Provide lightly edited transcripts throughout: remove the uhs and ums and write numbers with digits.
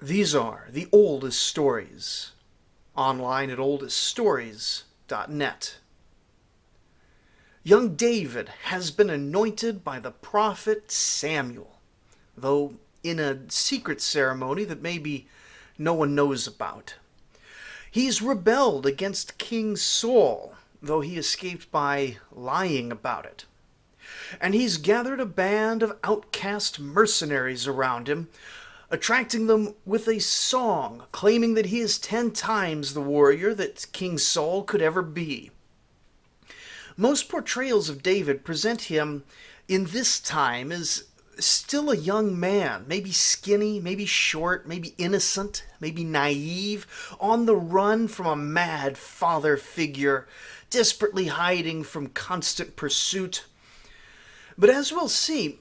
These are the oldest stories, online at oldeststories.net. Young David has been anointed by the prophet Samuel, though in a secret ceremony that maybe no one knows about. He's rebelled against King Saul, though he escaped by lying about it. And he's gathered a band of outcast mercenaries around him, attracting them with a song claiming that he is 10 times the warrior that King Saul could ever be. Most portrayals of David present him in this time as still a young man, maybe skinny, maybe short, maybe innocent, maybe naive, on the run from a mad father figure, desperately hiding from constant pursuit. But as we'll see,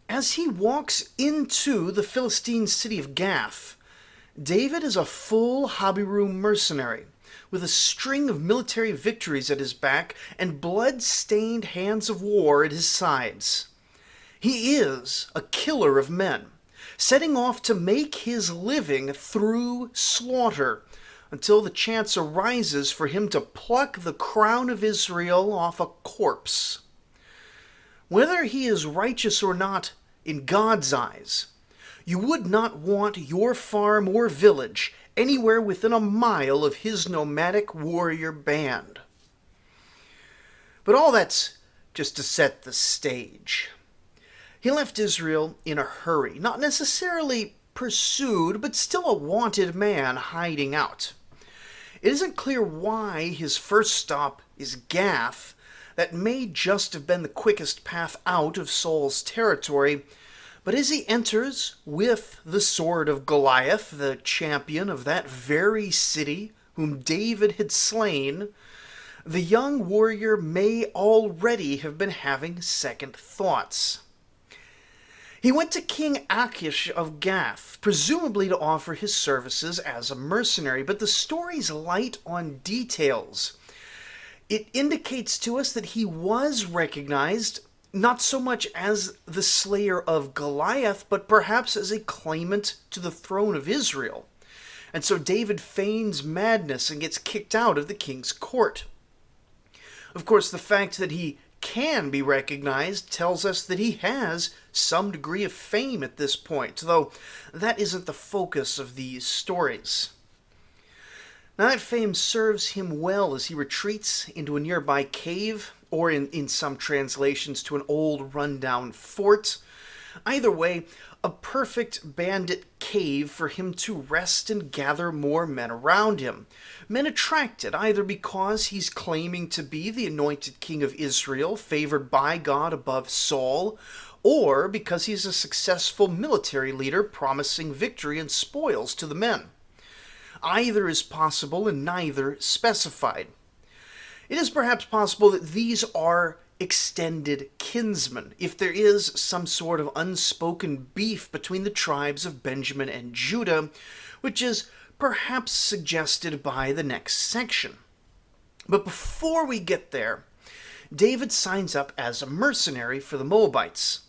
as he walks into the Philistine city of Gath, David is a full Habiru mercenary, with a string of military victories at his back and blood-stained hands of war at his sides. He is a killer of men, setting off to make his living through slaughter, until the chance arises for him to pluck the crown of Israel off a corpse. Whether he is righteous or not in God's eyes, you would not want your farm or village anywhere within a mile of his nomadic warrior band. But all that's just to set the stage. He left Israel in a hurry, not necessarily pursued, but still a wanted man hiding out. It isn't clear why his first stop is Gath. That may just have been the quickest path out of Saul's territory, but as he enters with the sword of Goliath, the champion of that very city whom David had slain, the young warrior may already have been having second thoughts. He went to King Achish of Gath, presumably to offer his services as a mercenary, but the story's light on details. It indicates to us that he was recognized not so much as the slayer of Goliath, but perhaps as a claimant to the throne of Israel. And so David feigns madness and gets kicked out of the king's court. Of course, the fact that he can be recognized tells us that he has some degree of fame at this point, though that isn't the focus of these stories. Now that fame serves him well as he retreats into a nearby cave, or in some translations to an old rundown fort. Either way, a perfect bandit cave for him to rest and gather more men around him. Men attracted either because he's claiming to be the anointed king of Israel, favored by God above Saul, or because he's a successful military leader promising victory and spoils to the men. Either is possible and neither specified. It is perhaps possible that these are extended kinsmen, if there is some sort of unspoken beef between the tribes of Benjamin and Judah, which is perhaps suggested by the next section. But before we get there, David signs up as a mercenary for the Moabites.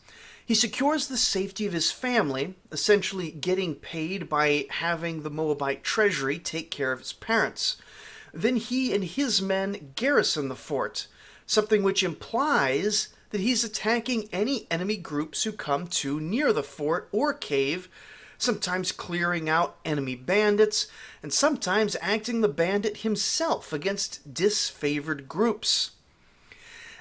He secures the safety of his family, essentially getting paid by having the Moabite treasury take care of his parents. Then he and his men garrison the fort, something which implies that he's attacking any enemy groups who come too near the fort or cave, sometimes clearing out enemy bandits, and sometimes acting the bandit himself against disfavored groups.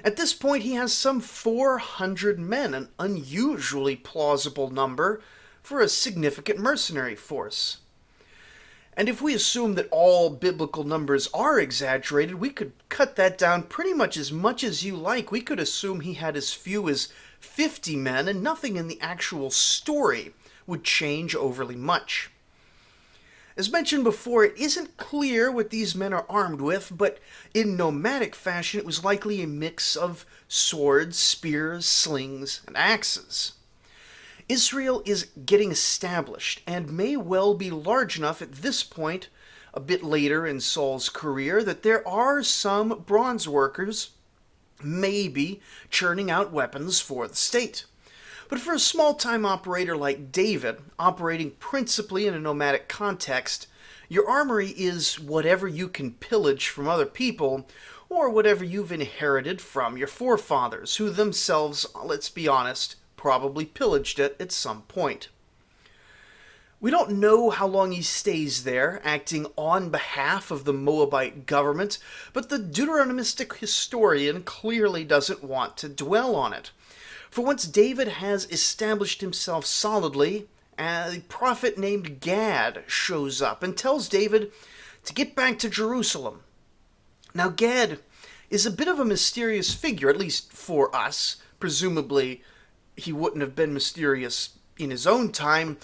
At this point, he has some 400 men, an unusually plausible number for a significant mercenary force. And if we assume that all biblical numbers are exaggerated, we could cut that down pretty much as you like. We could assume he had as few as 50 men, and nothing in the actual story would change overly much. As mentioned before, it isn't clear what these men are armed with, but in nomadic fashion it was likely a mix of swords, spears, slings, and axes. Israel is getting established and may well be large enough at this point, a bit later in Saul's career, that there are some bronze workers maybe churning out weapons for the state. But for a small-time operator like David, operating principally in a nomadic context, your armory is whatever you can pillage from other people, or whatever you've inherited from your forefathers, who themselves, let's be honest, probably pillaged it at some point. We don't know how long he stays there, acting on behalf of the Moabite government, but the Deuteronomistic historian clearly doesn't want to dwell on it. For once David has established himself solidly, a prophet named Gad shows up and tells David to get back to Jerusalem. Now Gad is a bit of a mysterious figure, at least for us. Presumably he wouldn't have been mysterious in his own time.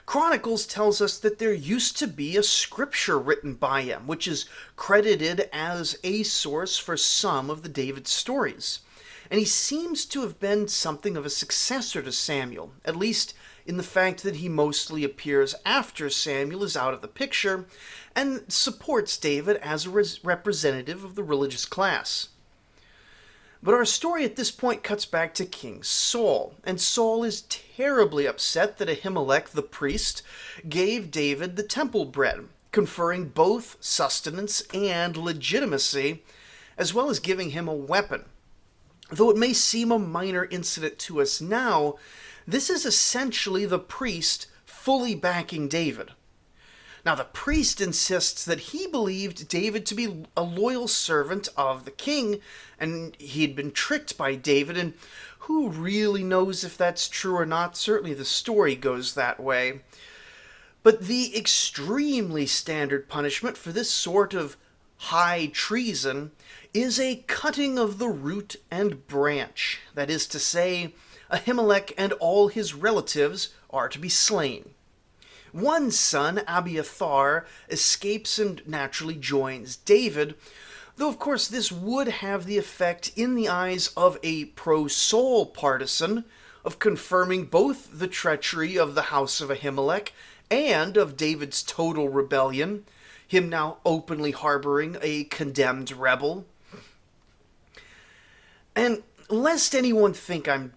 Chronicles tells us that there used to be a scripture written by him, which is credited as a source for some of the David stories. And he seems to have been something of a successor to Samuel, at least in the fact that he mostly appears after Samuel is out of the picture and supports David as a representative of the religious class. But our story at this point cuts back to King Saul, and Saul is terribly upset that Ahimelech the priest gave David the temple bread, conferring both sustenance and legitimacy, as well as giving him a weapon. Though it may seem a minor incident to us now, this is essentially the priest fully backing David. Now, the priest insists that he believed David to be a loyal servant of the king, and he had been tricked by David, and who really knows if that's true or not? Certainly the story goes that way. But the extremely standard punishment for this sort of high treason is a cutting of the root and branch. That is to say, Ahimelech and all his relatives are to be slain. One son, Abiathar, escapes and naturally joins David, though of course this would have the effect in the eyes of a pro-Saul partisan of confirming both the treachery of the house of Ahimelech and of David's total rebellion, him now openly harboring a condemned rebel. And lest anyone think I'm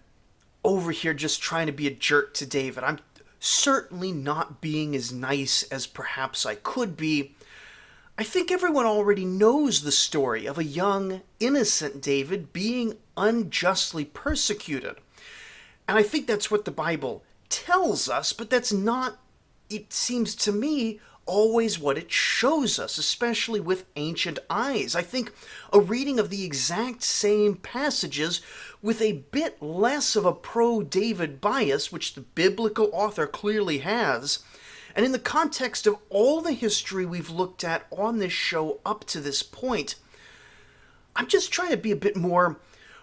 over here just trying to be a jerk to David, I'm certainly not being as nice as perhaps I could be. I think everyone already knows the story of a young, innocent David being unjustly persecuted. And I think that's what the Bible tells us, but that's not, it seems to me, always what it shows us, especially with ancient eyes. I think a reading of the exact same passages with a bit less of a pro-David bias, which the biblical author clearly has, and in the context of all the history we've looked at on this show up to this point, I'm just trying to be a bit more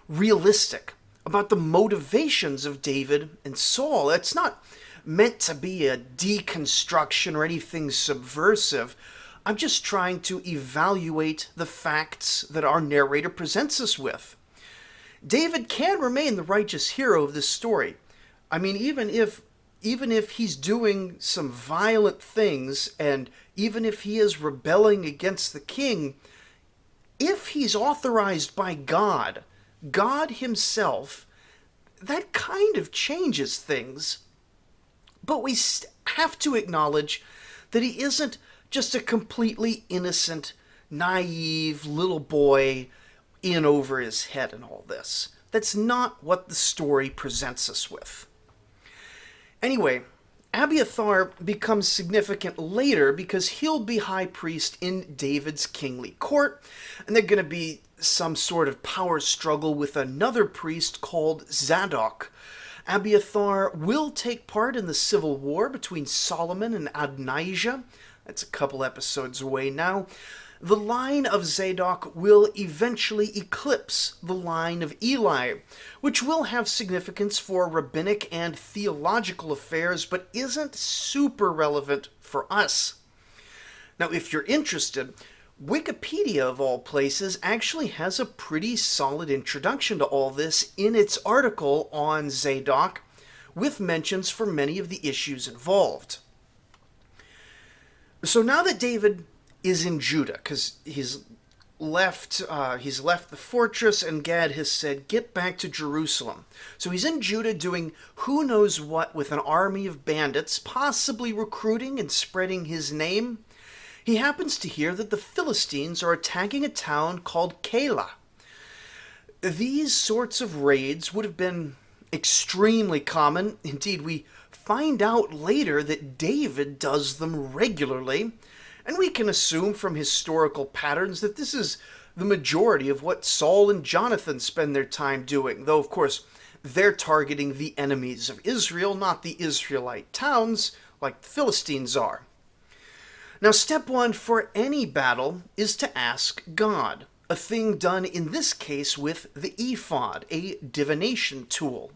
realistic about the motivations of David and Saul. It's not meant to be a deconstruction or anything subversive. I'm just trying to evaluate the facts that our narrator presents us with. David can remain the righteous hero of this story. I mean, even if he's doing some violent things, and even if he is rebelling against the king, if he's authorized by God himself, that kind of changes things. But we have to acknowledge that he isn't just a completely innocent, naive little boy in over his head and all this. That's not what the story presents us with. Anyway, Abiathar becomes significant later because he'll be high priest in David's kingly court, and there's going to be some sort of power struggle with another priest called Zadok. Abiathar will take part in the civil war between Solomon and Adonijah. That's a couple episodes away now. The line of Zadok will eventually eclipse the line of Eli, which will have significance for rabbinic and theological affairs, but isn't super relevant for us. Now, if you're interested, Wikipedia, of all places, actually has a pretty solid introduction to all this in its article on Zadok, with mentions for many of the issues involved. So now that David is in Judah, because he's he's left the fortress, and Gad has said, "Get back to Jerusalem." So he's in Judah doing who knows what with an army of bandits, possibly recruiting and spreading his name. He happens to hear that the Philistines are attacking a town called Keilah. These sorts of raids would have been extremely common. Indeed, we find out later that David does them regularly, and we can assume from historical patterns that this is the majority of what Saul and Jonathan spend their time doing, though, of course, they're targeting the enemies of Israel, not the Israelite towns like the Philistines are. Now, step one for any battle is to ask God, a thing done in this case with the ephod, a divination tool.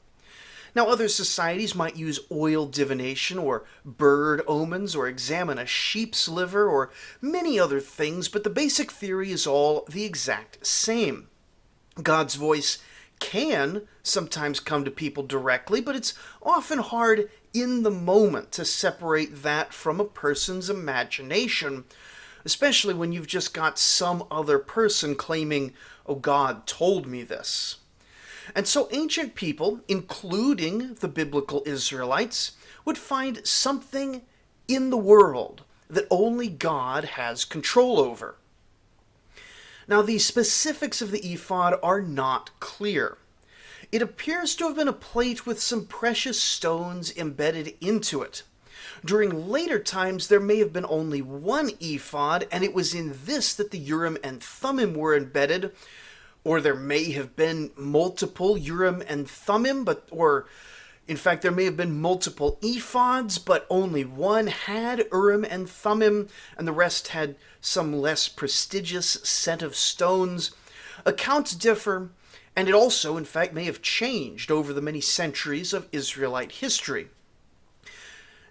Now, other societies might use oil divination or bird omens or examine a sheep's liver or many other things, but the basic theory is all the exact same. God's voice can sometimes come to people directly, but it's often hard in the moment to separate that from a person's imagination, especially when you've just got some other person claiming, "Oh, God told me this." And so ancient people, including the biblical Israelites, would find something in the world that only God has control over. Now, the specifics of the ephod are not clear. It appears to have been a plate with some precious stones embedded into it. During later times, there may have been only one ephod, and it was in this that the Urim and Thummim were embedded. Or there may have been multiple Urim and Thummim, in fact, there may have been multiple ephods, but only one had Urim and Thummim, and the rest had some less prestigious set of stones. Accounts differ, and it also, in fact, may have changed over the many centuries of Israelite history.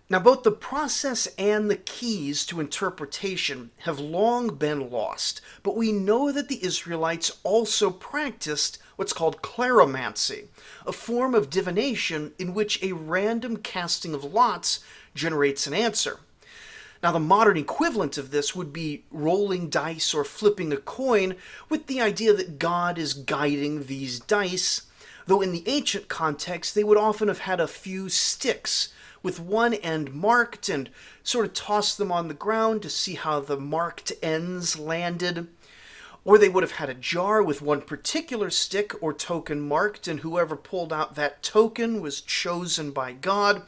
Now, both the process and the keys to interpretation have long been lost, but we know that the Israelites also practiced what's called claromancy, a form of divination in which a random casting of lots generates an answer. Now, the modern equivalent of this would be rolling dice or flipping a coin, with the idea that God is guiding these dice, though in the ancient context they would often have had a few sticks with one end marked and sort of toss them on the ground to see how the marked ends landed. Or they would have had a jar with one particular stick or token marked, and whoever pulled out that token was chosen by God.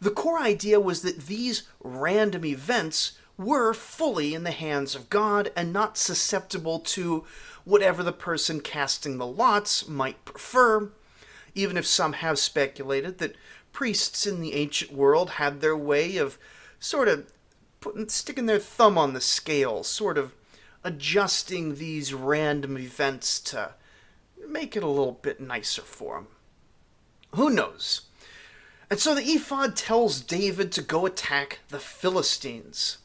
The core idea was that these random events were fully in the hands of God and not susceptible to whatever the person casting the lots might prefer, even if some have speculated that priests in the ancient world had their way of sort of sticking their thumb on the scale, sort of adjusting these random events to make it a little bit nicer for them. Who knows? And so the ephod tells David to go attack the Philistines.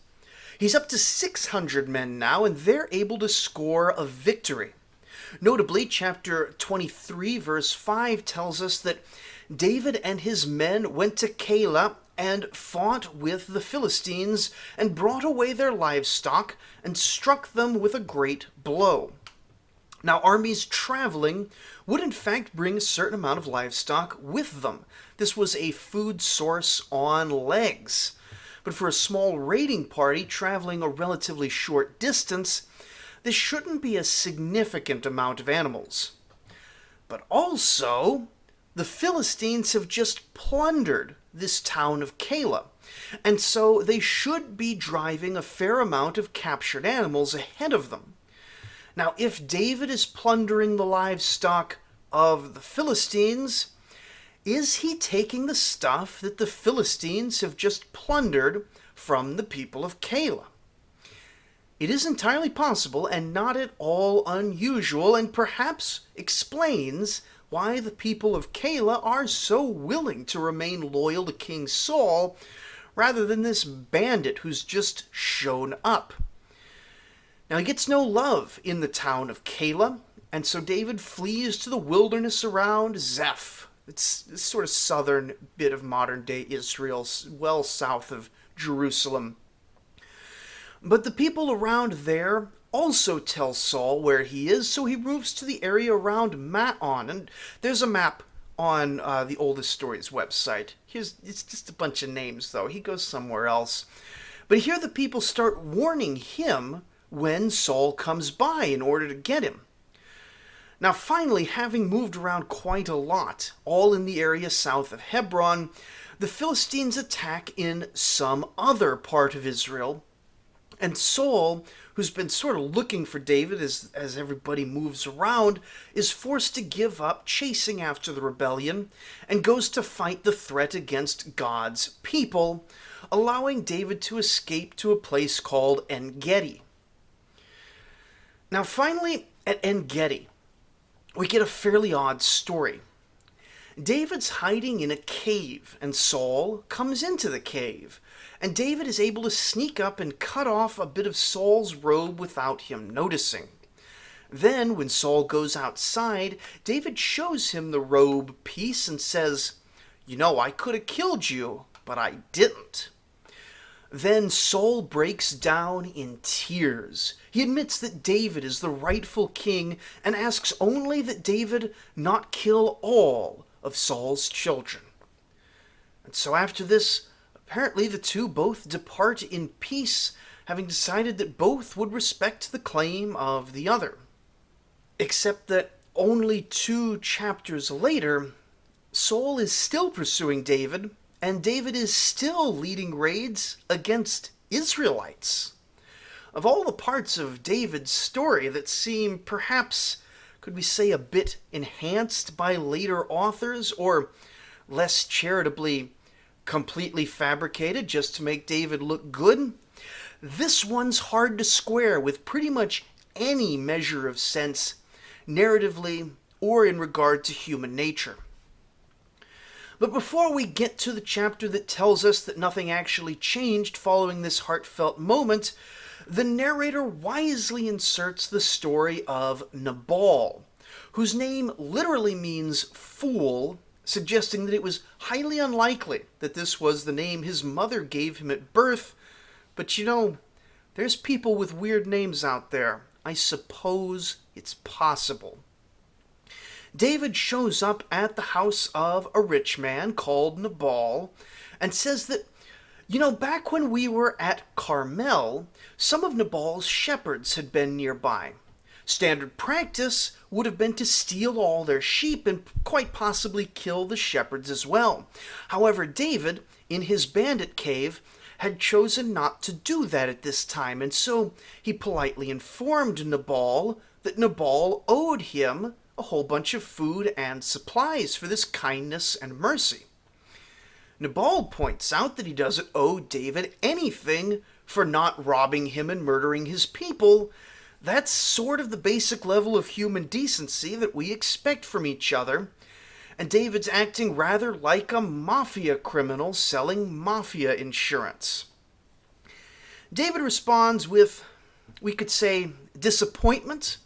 He's up to 600 men now, and they're able to score a victory. Notably, chapter 23, verse 5 tells us that David and his men went to Keilah and fought with the Philistines and brought away their livestock and struck them with a great blow. Now, armies traveling would in fact bring a certain amount of livestock with them. This was a food source on legs. But for a small raiding party traveling a relatively short distance, this shouldn't be a significant amount of animals. But also, the Philistines have just plundered this town of Keilah, and so they should be driving a fair amount of captured animals ahead of them. Now, if David is plundering the livestock of the Philistines, is he taking the stuff that the Philistines have just plundered from the people of Keilah? It is entirely possible and not at all unusual, and perhaps explains why the people of Keilah are so willing to remain loyal to King Saul rather than this bandit who's just shown up. Now, he gets no love in the town of Keilah, and so David flees to the wilderness around Zeph. It's this sort of southern bit of modern-day Israel, well south of Jerusalem. But the people around there also tell Saul where he is, so he moves to the area around Maon. And there's a map on the Oldest Stories website. It's just a bunch of names, though. He goes somewhere else. But here the people start warning him when Saul comes by in order to get him. Now finally, having moved around quite a lot, all in the area south of Hebron, the Philistines attack in some other part of Israel, and Saul, who's been sort of looking for David as everybody moves around, is forced to give up chasing after the rebellion and goes to fight the threat against God's people, allowing David to escape to a place called En-Gedi. Now finally, at En-Gedi, we get a fairly odd story. David's hiding in a cave, and Saul comes into the cave, and David is able to sneak up and cut off a bit of Saul's robe without him noticing. Then, when Saul goes outside, David shows him the robe piece and says, "You know, I could have killed you, but I didn't." Then Saul breaks down in tears. He admits that David is the rightful king and asks only that David not kill all of Saul's children. And so after this, apparently the two both depart in peace, having decided that both would respect the claim of the other. Except that only 2 chapters later, Saul is still pursuing David, and David is still leading raids against Israelites. Of all the parts of David's story that seem perhaps, could we say, a bit enhanced by later authors, or less charitably completely fabricated just to make David look good, this one's hard to square with pretty much any measure of sense, narratively or in regard to human nature. But before we get to the chapter that tells us that nothing actually changed following this heartfelt moment, the narrator wisely inserts the story of Nabal, whose name literally means fool, suggesting that it was highly unlikely that this was the name his mother gave him at birth. But you know, there's people with weird names out there. I suppose it's possible. David shows up at the house of a rich man called Nabal and says that, you know, back when we were at Carmel, some of Nabal's shepherds had been nearby. Standard practice would have been to steal all their sheep and quite possibly kill the shepherds as well. However, David, in his bandit cave, had chosen not to do that at this time, and so he politely informed Nabal that Nabal owed him a whole bunch of food and supplies for this kindness and mercy. Nabal points out that he doesn't owe David anything for not robbing him and murdering his people. That's sort of the basic level of human decency that we expect from each other, and David's acting rather like a mafia criminal selling mafia insurance. David responds with, we could say, disappointment.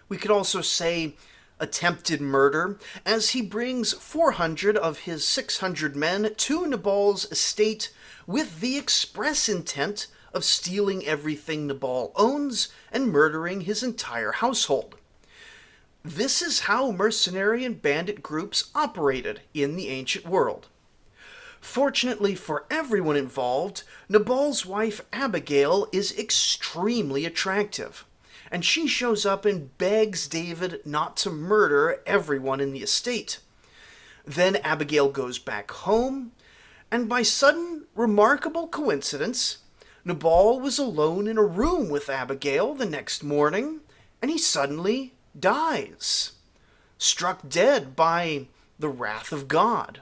We could also say attempted murder, as he brings 400 of his 600 men to Nabal's estate with the express intent of stealing everything Nabal owns and murdering his entire household. This is how mercenary and bandit groups operated in the ancient world. Fortunately for everyone involved, Nabal's wife Abigail is extremely attractive, and she shows up and begs David not to murder everyone in the estate. Then Abigail goes back home, and by sudden, remarkable coincidence, Nabal was alone in a room with Abigail the next morning, and he suddenly dies, struck dead by the wrath of God.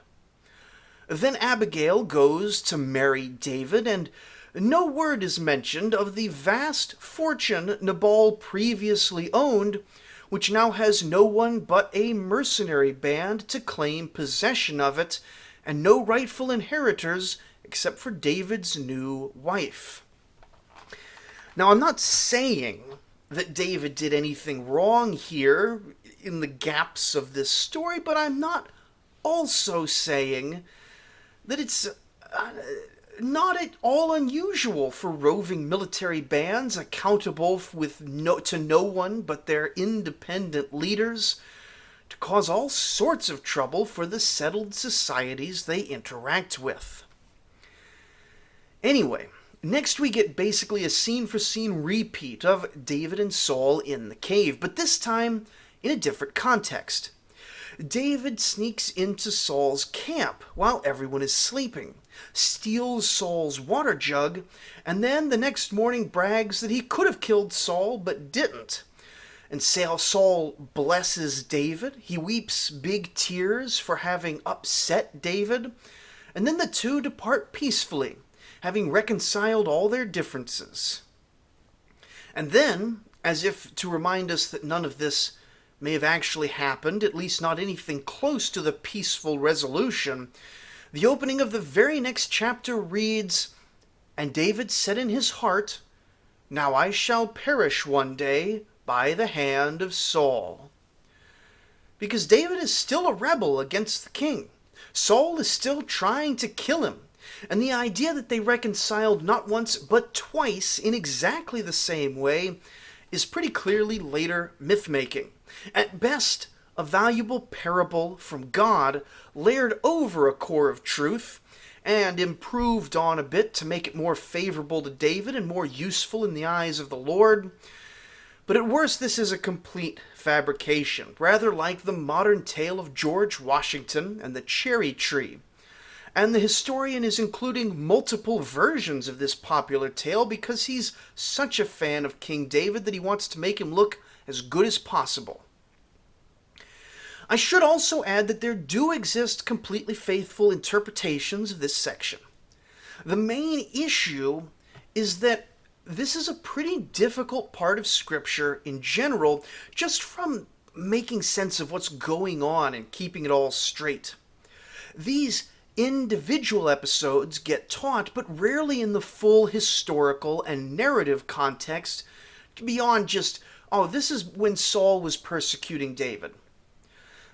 Then Abigail goes to marry David, and no word is mentioned of the vast fortune Nabal previously owned, which now has no one but a mercenary band to claim possession of it, and no rightful inheritors except for David's new wife. Now, I'm not saying that David did anything wrong here in the gaps of this story, but I'm not also saying that it's not at all unusual for roving military bands accountable to no one but their independent leaders to cause all sorts of trouble for the settled societies they interact with. Anyway, next we get basically a scene-for-scene repeat of David and Saul in the cave, but this time in a different context. David sneaks into Saul's camp while everyone is sleeping, steals Saul's water jug, and then the next morning brags that he could have killed Saul but didn't. And Saul blesses David. He weeps big tears for having upset David. And then the two depart peacefully, having reconciled all their differences. And then, as if to remind us that none of this may have actually happened, at least not anything close to the peaceful resolution, the opening of the very next chapter reads, "And David said in his heart, 'Now I shall perish one day by the hand of Saul.'" Because David is still a rebel against the king. Saul is still trying to kill him. And the idea that they reconciled not once but twice in exactly the same way is pretty clearly later myth-making. At best, a valuable parable from God layered over a core of truth and improved on a bit to make it more favorable to David and more useful in the eyes of the Lord. But at worst, this is a complete fabrication, rather like the modern tale of George Washington and the cherry tree. And the historian is including multiple versions of this popular tale because he's such a fan of King David that he wants to make him look as good as possible. I should also add that there do exist completely faithful interpretations of this section. The main issue is that this is a pretty difficult part of Scripture in general, just from making sense of what's going on and keeping it all straight. These individual episodes get taught, but rarely in the full historical and narrative context beyond just, oh, this is when Saul was persecuting David.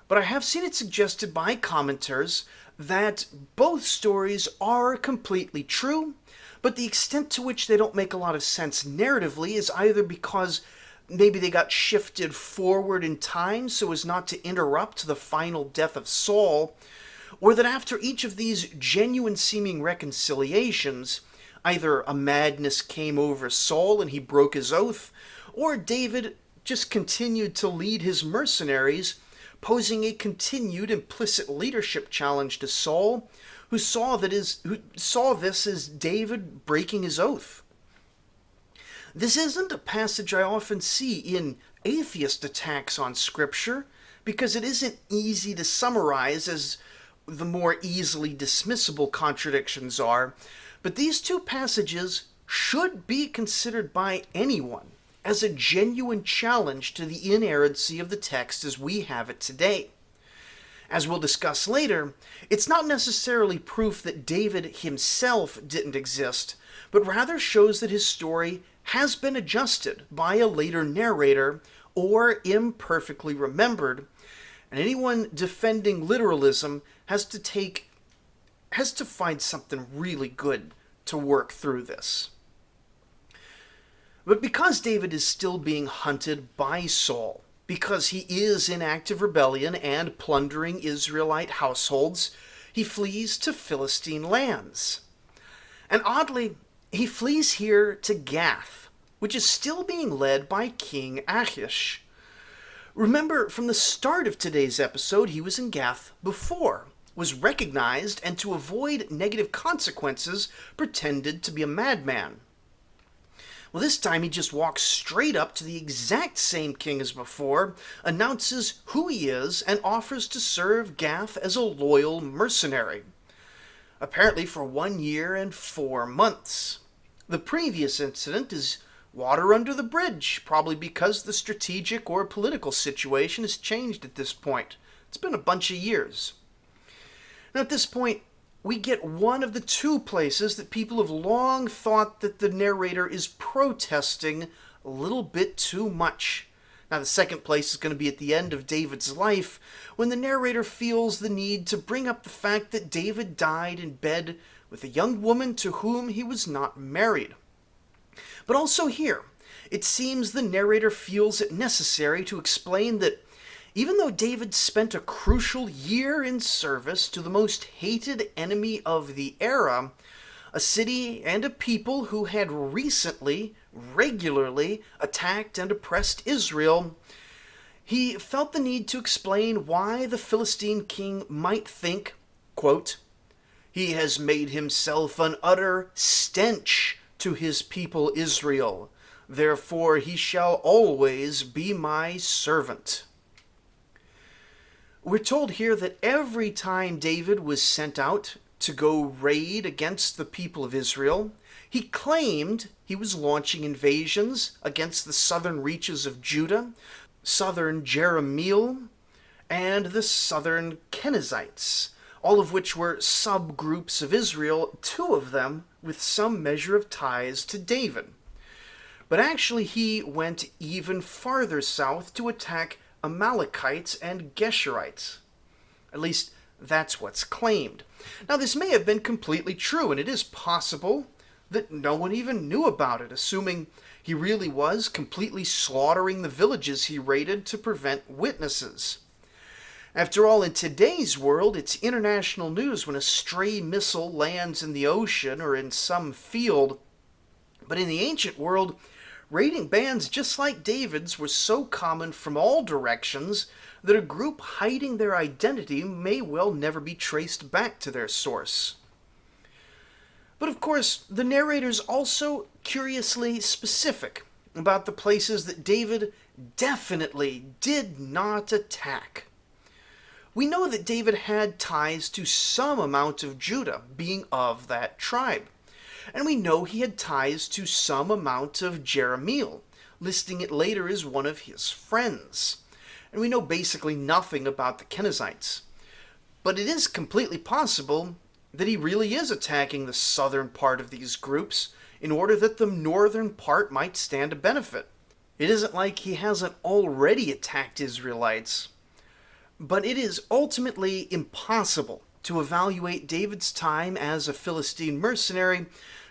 But I have seen it suggested by commenters that both stories are completely true, but the extent to which they don't make a lot of sense narratively is either because maybe they got shifted forward in time so as not to interrupt the final death of Saul, or that after each of these genuine-seeming reconciliations, either a madness came over Saul and he broke his oath, or David just continued to lead his mercenaries, posing a continued implicit leadership challenge to Saul, who saw this as David breaking his oath. This isn't a passage I often see in atheist attacks on Scripture, because it isn't easy to summarize as the more easily dismissible contradictions are, but these two passages should be considered by anyone as a genuine challenge to the inerrancy of the text as we have it today. As we'll discuss later, it's not necessarily proof that David himself didn't exist, but rather shows that his story has been adjusted by a later narrator or imperfectly remembered, and anyone defending literalism has to find something really good to work through this. But because David is still being hunted by Saul, because he is in active rebellion and plundering Israelite households, he flees to Philistine lands. And oddly, he flees here to Gath, which is still being led by King Achish. Remember, from the start of today's episode, he was in Gath before, was recognized, and to avoid negative consequences, pretended to be a madman. Well, this time he just walks straight up to the exact same king as before, announces who he is, and offers to serve Gath as a loyal mercenary. Apparently for 1 year and 4 months. The previous incident is water under the bridge, probably because the strategic or political situation has changed at this point. It's been a bunch of years. Now at this point, we get one of the two places that people have long thought that the narrator is protesting a little bit too much. Now the second place is going to be at the end of David's life, when the narrator feels the need to bring up the fact that David died in bed with a young woman to whom he was not married. But also here, it seems the narrator feels it necessary to explain that even though David spent a crucial year in service to the most hated enemy of the era, a city and a people who had recently, regularly attacked and oppressed Israel, he felt the need to explain why the Philistine king might think, quote, "He has made himself an utter stench to his people Israel. Therefore he shall always be my servant." We're told here that every time David was sent out to go raid against the people of Israel, he claimed he was launching invasions against the southern reaches of Judah, southern Jerahmeel, and the southern Kenizzites, all of which were subgroups of Israel, two of them with some measure of ties to David. But actually he went even farther south to attack Amalekites and Geshurites. At least that's what's claimed. Now this may have been completely true, and it is possible that no one even knew about it, assuming he really was completely slaughtering the villages he raided to prevent witnesses. After all, in today's world, it's international news when a stray missile lands in the ocean or in some field. But in the ancient world, raiding bands just like David's were so common from all directions that a group hiding their identity may well never be traced back to their source. But of course, the narrator's also curiously specific about the places that David definitely did not attack. We know that David had ties to some amount of Judah, being of that tribe. And we know he had ties to some amount of Jerahmeel, listing it later as one of his friends. And we know basically nothing about the Kenizzites. But it is completely possible that he really is attacking the southern part of these groups in order that the northern part might stand to benefit. It isn't like he hasn't already attacked Israelites. But it is ultimately impossible to evaluate David's time as a Philistine mercenary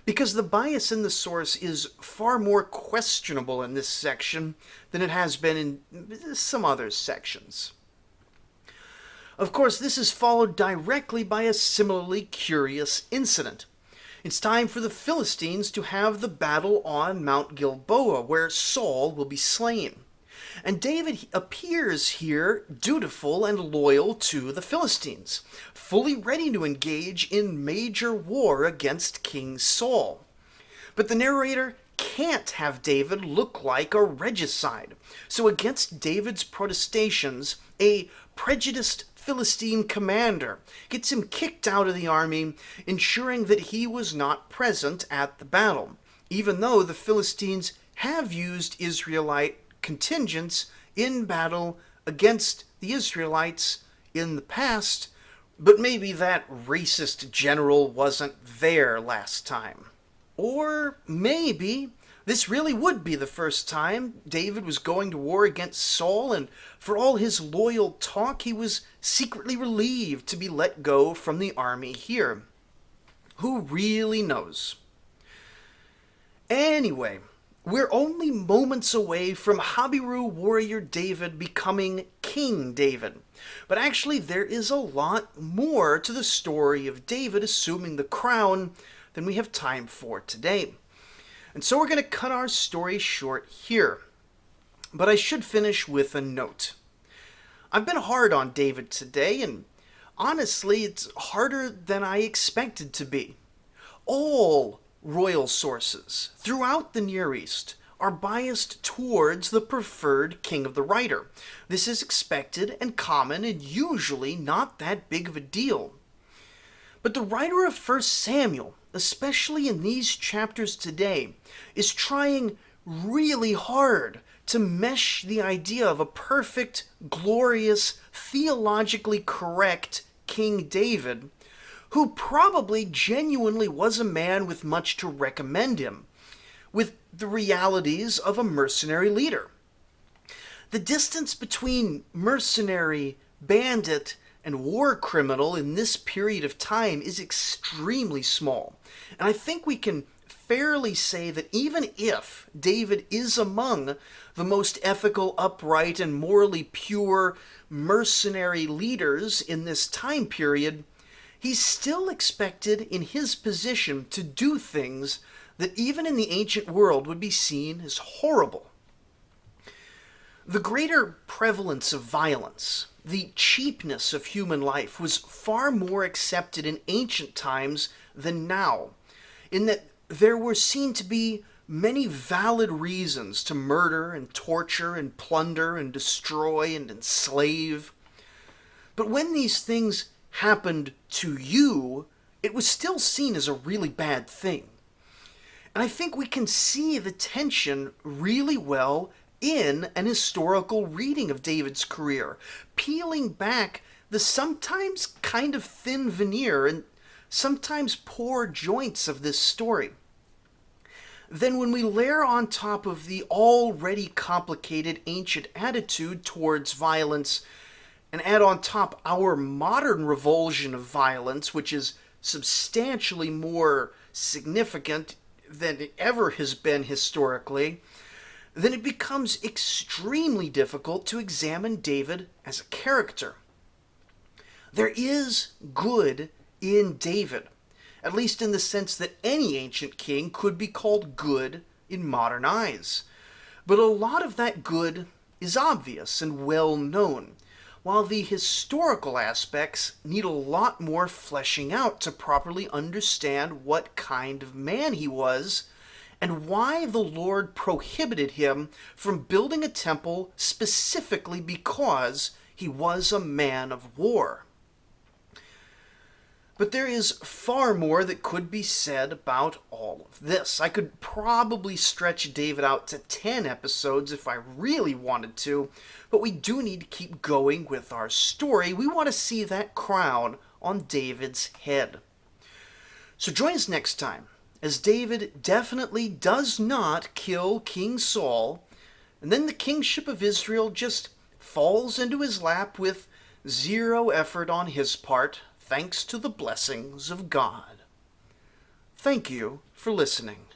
because the bias in the source is far more questionable in this section than it has been in some other sections. Of course, this is followed directly by a similarly curious incident. It's time for the Philistines to have the battle on Mount Gilboa, where Saul will be slain. And David appears here dutiful and loyal to the Philistines, fully ready to engage in major war against King Saul. But the narrator can't have David look like a regicide. So against David's protestations, a prejudiced Philistine commander gets him kicked out of the army, ensuring that he was not present at the battle, even though the Philistines have used Israelite contingents in battle against the Israelites in the past, but maybe that racist general wasn't there last time. Or maybe this really would be the first time David was going to war against Saul, and for all his loyal talk, he was secretly relieved to be let go from the army here. Who really knows? Anyway, we're only moments away from Habiru warrior David becoming King David. But actually there is a lot more to the story of David assuming the crown than we have time for today. And so we're going to cut our story short here. But I should finish with a note. I've been hard on David today, and honestly it's harder than I expected to be. All royal sources throughout the Near East are biased towards the preferred king of the writer. This is expected and common and usually not that big of a deal. But the writer of 1 Samuel, especially in these chapters today, is trying really hard to mesh the idea of a perfect, glorious, theologically correct King David, who probably genuinely was a man with much to recommend him, with the realities of a mercenary leader. The distance between mercenary, bandit, and war criminal in this period of time is extremely small. And I think we can fairly say that even if David is among the most ethical, upright, and morally pure mercenary leaders in this time period, he's still expected in his position to do things that even in the ancient world would be seen as horrible. The greater prevalence of violence, the cheapness of human life, was far more accepted in ancient times than now, in that there were seen to be many valid reasons to murder and torture and plunder and destroy and enslave. But when these things happened to you, it was still seen as a really bad thing. And I think we can see the tension really well in an historical reading of David's career, peeling back the sometimes kind of thin veneer and sometimes poor joints of this story. Then when we layer on top of the already complicated ancient attitude towards violence and add on top our modern revulsion of violence, which is substantially more significant than it ever has been historically, then it becomes extremely difficult to examine David as a character. There is good in David, at least in the sense that any ancient king could be called good in modern eyes. But a lot of that good is obvious and well known, while the historical aspects need a lot more fleshing out to properly understand what kind of man he was and why the Lord prohibited him from building a temple specifically because he was a man of war. But there is far more that could be said about all of this. I could probably stretch David out to 10 episodes if I really wanted to, but we do need to keep going with our story. We want to see that crown on David's head. So join us next time, as David definitely does not kill King Saul, and then the kingship of Israel just falls into his lap with zero effort on his part, thanks to the blessings of God. Thank you for listening.